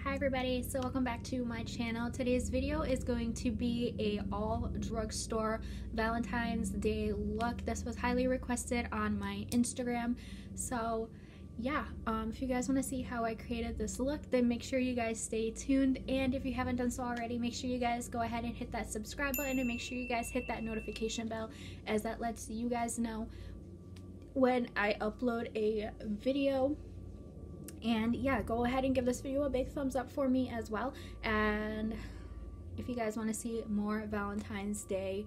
Hi everybody, so welcome back to my channel. Today's video is going to be a all drugstore Valentine's Day look. This was highly requested on my Instagram. So yeah, if you guys want to see how I created this look, then make sure you guys stay tuned. And if you haven't done so already, make sure you guys go ahead and hit that subscribe button and make sure you guys hit that notification bell, as that lets you guys know when I upload a video. And yeah, go ahead and give this video a big thumbs up for me as well. And if you guys want to see more Valentine's Day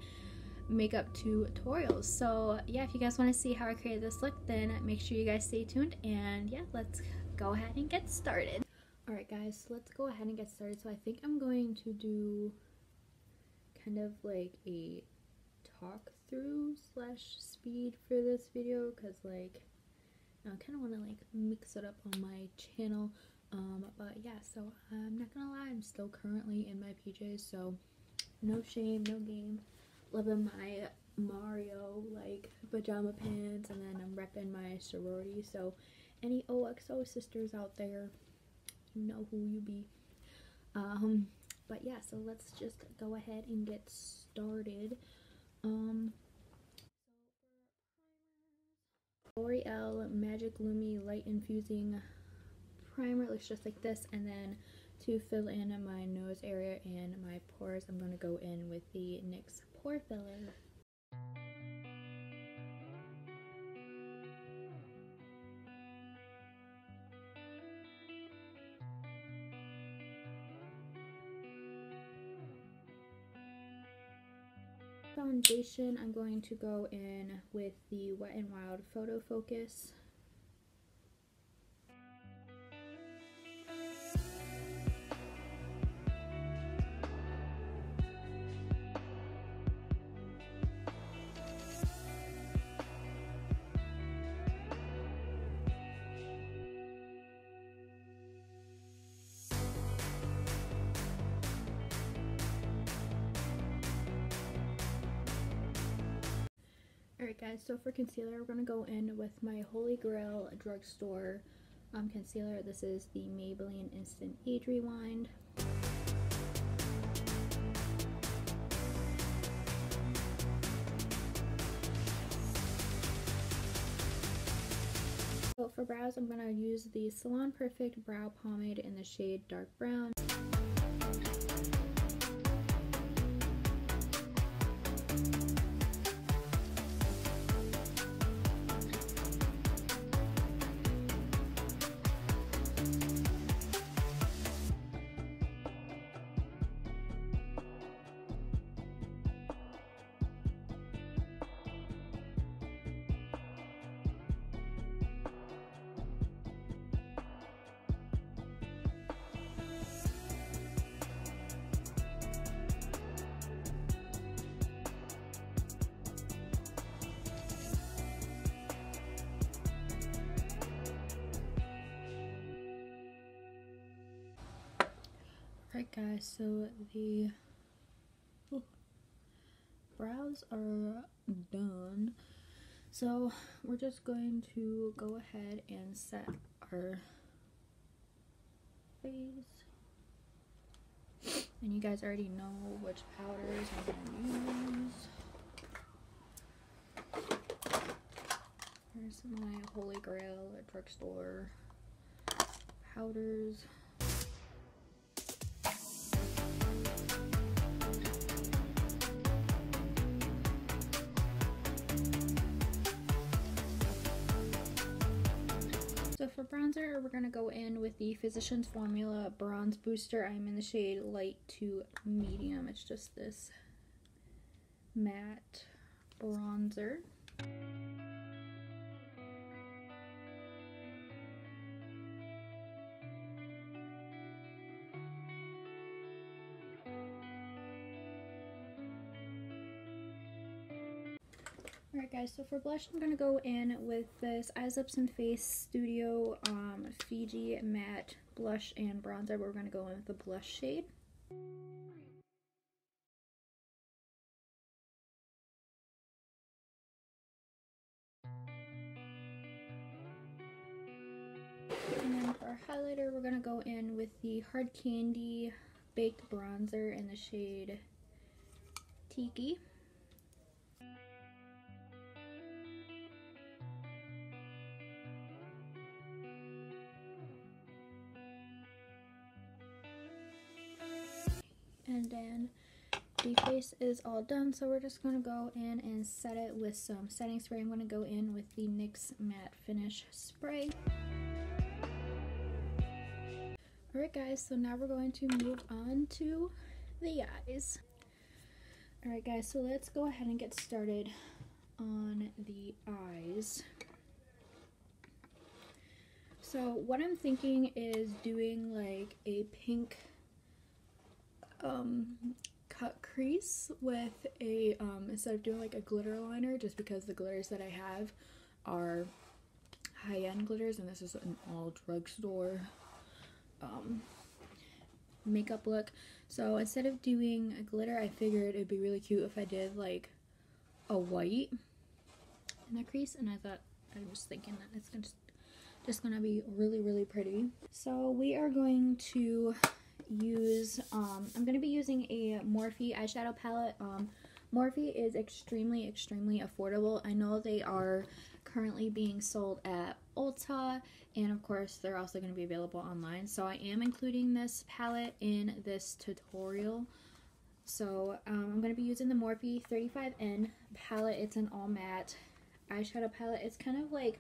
makeup tutorials, so yeah, if you guys want to see how I created this look, then make sure you guys stay tuned. And yeah, let's go ahead and get started. Alright guys, so let's go ahead and get started. So I think I'm going to do kind of like a talk through slash speed for this video, because like I kind of want to like mix it up on my channel, but yeah, so I'm not gonna lie, I'm still currently in my PJs, so no shame, no game. Living my Mario like pajama pants, and then I'm repping my sorority, so any OXO sisters out there, you know who you be. But yeah, so let's just go ahead and get started. L'Oreal Magic Lumi Light Infusing Primer. It looks just like this, and then to fill in my nose area and my pores, I'm going to go in with the NYX Pore Filler. Foundation, I'm going to go in with the Wet n Wild Photo Focus. Alright guys, so for concealer, we're going to go in with my Holy Grail drugstore concealer. This is the Maybelline Instant Age Rewind. So for brows, I'm going to use the Salon Perfect Brow Pomade in the shade Dark Brown. Alright guys, so the brows are done, so we're just going to go ahead and set our face, and you guys already know which powders I'm going to use. Here's my Holy Grail drugstore powders. So for bronzer, we're going to go in with the Physicians Formula Bronze Booster. I'm in the shade Light to Medium. It's just this matte bronzer. Alright guys, so for blush, I'm going to go in with this Eyes, Lips, and Face Studio Fiji Matte Blush and Bronzer. We're going to go in with the blush shade. And then for our highlighter, we're going to go in with the Hard Candy Baked Bronzer in the shade Tiki. And then the face is all done, so we're just going to go in and set it with some setting spray. I'm going to go in with the NYX Matte Finish Spray. Alright guys, so now we're going to move on to the eyes. Alright guys, so let's go ahead and get started on the eyes. So what I'm thinking is doing like a pink cut crease with a instead of doing like a glitter liner, just because the glitters that I have are high-end glitters and this is an all drugstore makeup look. So instead of doing a glitter, I figured it'd be really cute if I did like a white in the crease, and I thought, I was thinking that it's just gonna be really pretty. So we are going to use I'm going to be using a Morphe eyeshadow palette. Morphe is extremely affordable. I know they are currently being sold at Ulta, and of course they're also going to be available online, so I am including this palette in this tutorial. So I'm going to be using the Morphe 35N palette. It's an all matte eyeshadow palette. It's kind of like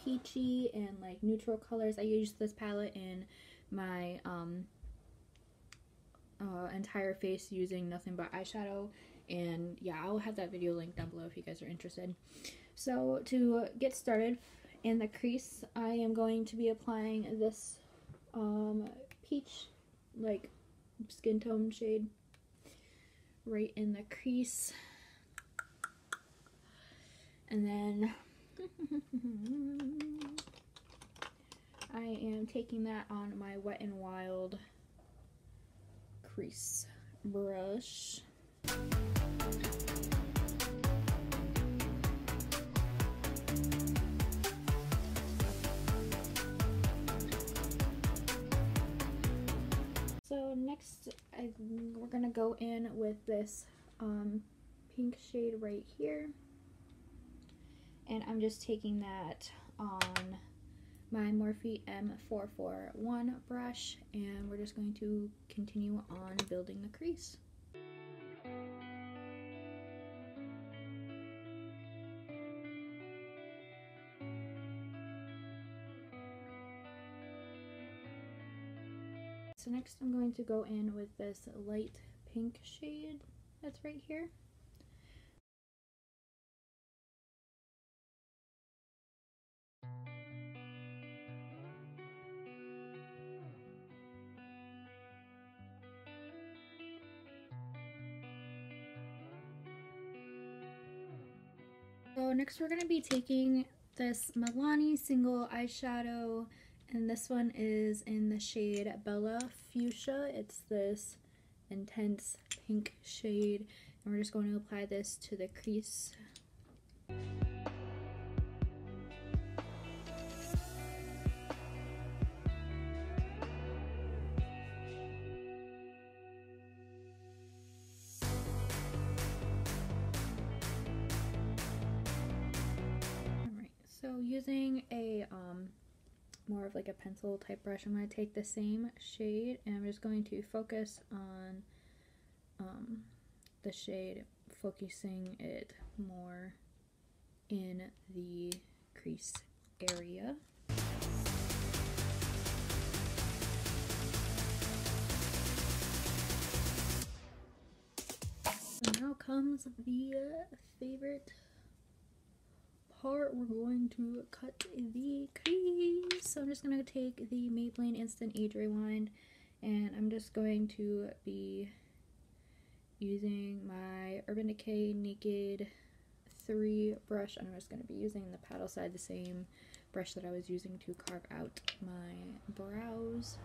peachy and like neutral colors. I use this palette in my entire face using nothing but eyeshadow, and yeah, I'll have that video linked down below if you guys are interested. So to get started, in the crease I am going to be applying this peach like skin tone shade right in the crease, and then I am taking that on my Wet n Wild crease brush. So next we're gonna go in with this pink shade right here, and I'm just taking that on my Morphe M441 brush, and we're just going to continue on building the crease. So next I'm going to go in with this light pink shade that's right here. So next we're going to be taking this Milani single eyeshadow, and this one is in the shade Bella Fuchsia. It's this intense pink shade, and we're just going to apply this to the crease. So using a more of like a pencil type brush, I'm going to take the same shade and I'm just going to focus on the shade, focusing it more in the crease area. So now comes the favorite part. We're going to cut the crease. So I'm just going to take the Maybelline Instant Age Rewind, and I'm just going to be using my Urban Decay Naked 3 brush, and I'm just going to be using the paddle side, the same brush that I was using to carve out my brows.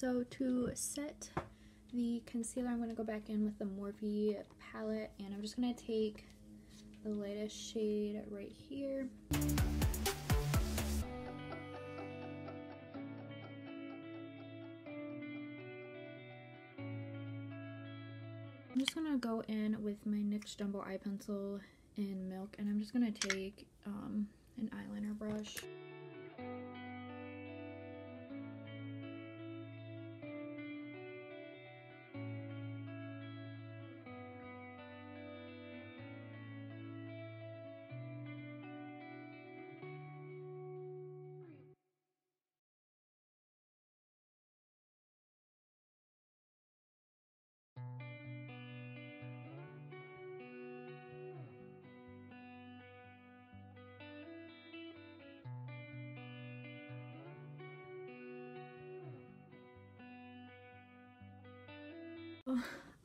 so to set the concealer, I'm going to go back in with the Morphe palette, and I'm just going to take the lightest shade right here. I'm just going to go in with my NYX Jumbo Eye Pencil in Milk, and I'm just going to take an eyeliner brush.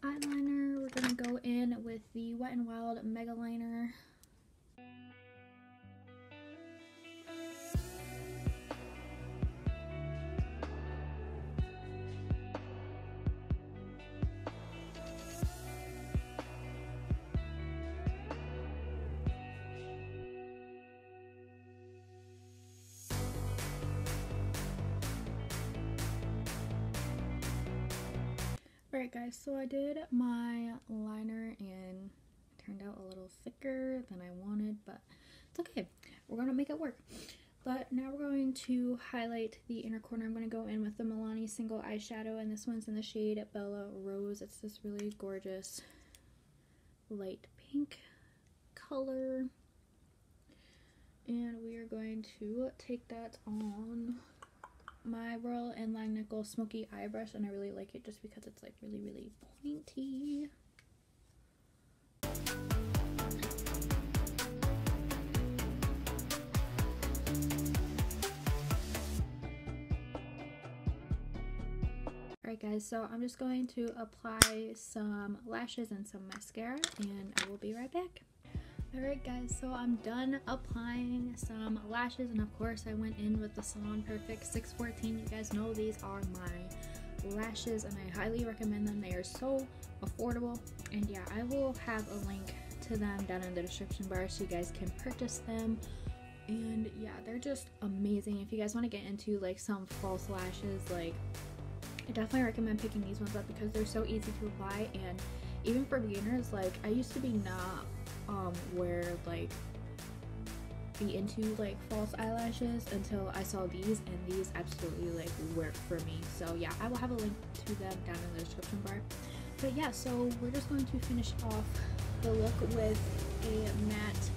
Eyeliner, we're gonna go in with the Wet n Wild Mega Liner. Alright guys, so I did my liner and it turned out a little thicker than I wanted, but it's okay. We're going to make it work. But now we're going to highlight the inner corner. I'm going to go in with the Milani single eyeshadow, and this one's in the shade Bella Rose. It's this really gorgeous light pink color. And we are going to take that on my Royal and Langnickel Smoky Eye Brush, and I really like it just because it's like really pointy. Alright guys, so I'm just going to apply some lashes and some mascara, and I will be right back. Alright guys, so I'm done applying some lashes, and of course I went in with the Salon Perfect 614. You guys know these are my lashes and I highly recommend them. They are so affordable, and yeah, I will have a link to them down in the description bar so you guys can purchase them. And yeah, they're just amazing. If you guys want to get into like some false lashes, like I definitely recommend picking these ones up because they're so easy to apply. And even for beginners, like I used to be not be into like false eyelashes until I saw these, and these absolutely like work for me. So yeah, I will have a link to them down in the description bar. But yeah, so we're just going to finish off the look with a matte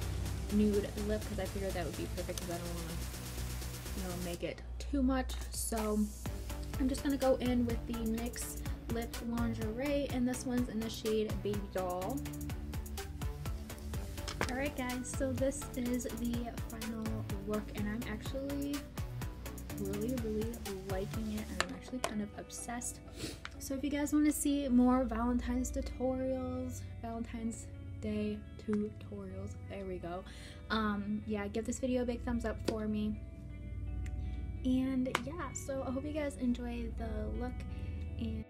nude lip because I figured that would be perfect because I don't want to, you know, make it too much. So I'm just gonna go in with the NYX Lip Lingerie, and this one's in the shade Baby Doll. Alright guys, so this is the final look, and I'm actually really liking it, and I'm actually kind of obsessed. So if you guys want to see more Valentine's tutorials, Valentine's Day tutorials, there we go, yeah, give this video a big thumbs up for me. And yeah, so I hope you guys enjoy the look, and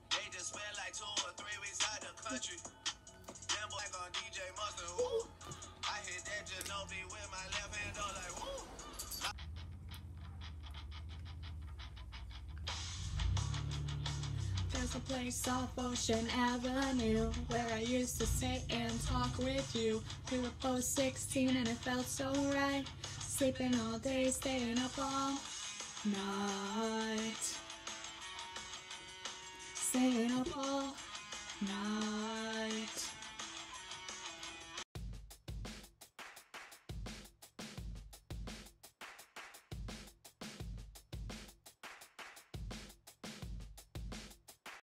they just spent like 2 or 3 weeks out the country. Them boy on DJ Mustard, woo. I hit that Ginobili with my left hand on like woo. There's a place off Ocean Avenue where I used to sit and talk with you. We were both 16 and it felt so right. Sleeping all day, staying up all night. Staying up all night.